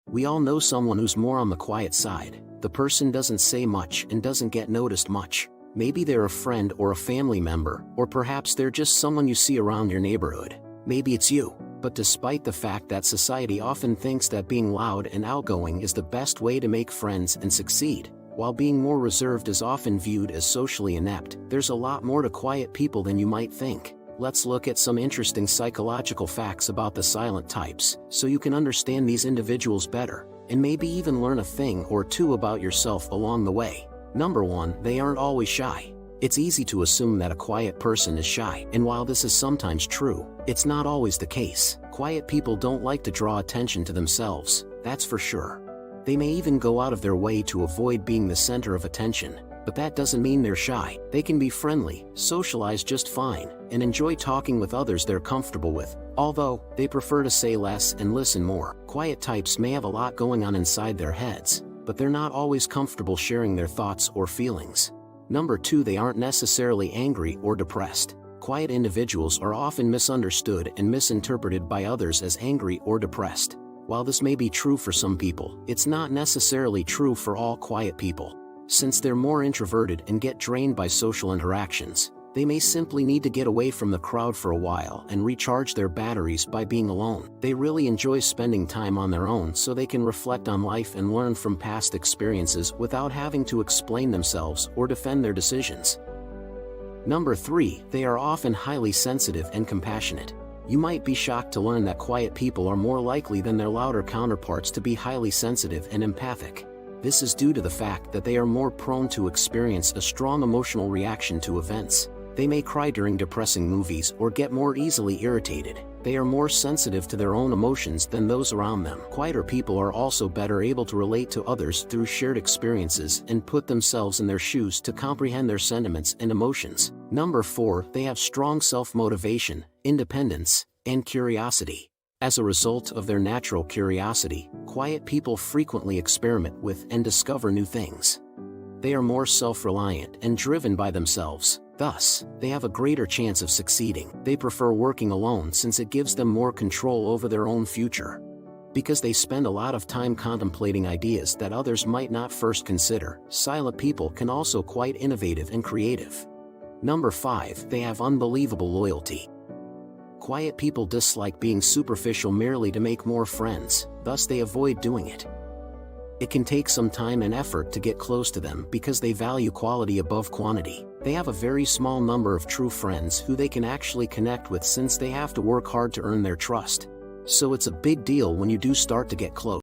We all know someone who's more on the quiet side. The person doesn't say much and doesn't get noticed much. Maybe they're a friend or a family member, or perhaps they're just someone you see around your neighborhood. Maybe it's you. But despite the fact that society often thinks that being loud and outgoing is the best way to make friends and succeed, while being more reserved is often viewed as socially inept, there's a lot more to quiet people than you might think. Let's look at some interesting psychological facts about the silent types, so you can understand these individuals better, and maybe even learn a thing or two about yourself along the way. Number 1, they aren't always shy. It's easy to assume that a quiet person is shy, and while this is sometimes true, it's not always the case. Quiet people don't like to draw attention to themselves, that's for sure. They may even go out of their way to avoid being the center of attention, but that doesn't mean they're shy. They can be friendly, socialize just fine, and enjoy talking with others they're comfortable with, although they prefer to say less and listen more. Quiet types may have a lot going on inside their heads, but they're not always comfortable sharing their thoughts or feelings. Number 2, they aren't necessarily angry or depressed. Quiet individuals are often misunderstood and misinterpreted by others as angry or depressed. While this may be true for some people, it's not necessarily true for all quiet people. Since they're more introverted and get drained by social interactions, they may simply need to get away from the crowd for a while and recharge their batteries by being alone. They really enjoy spending time on their own so they can reflect on life and learn from past experiences without having to explain themselves or defend their decisions. Number 3, they are often highly sensitive and compassionate. You might be shocked to learn that quiet people are more likely than their louder counterparts to be highly sensitive and empathic. This is due to the fact that they are more prone to experience a strong emotional reaction to events. They may cry during depressing movies or get more easily irritated. They are more sensitive to their own emotions than those around them. Quieter people are also better able to relate to others through shared experiences and put themselves in their shoes to comprehend their sentiments and emotions. Number 4, they have strong self-motivation, independence, and curiosity. As a result of their natural curiosity, quiet people frequently experiment with and discover new things. They are more self-reliant and driven by themselves. Thus, they have a greater chance of succeeding. They prefer working alone since it gives them more control over their own future. Because they spend a lot of time contemplating ideas that others might not first consider, silent people can also quite innovative and creative. Number 5, they have unbelievable loyalty. Quiet people dislike being superficial merely to make more friends, thus they avoid doing it. It can take some time and effort to get close to them because they value quality above quantity. They have a very small number of true friends who they can actually connect with since they have to work hard to earn their trust. So it's a big deal when you do start to get close.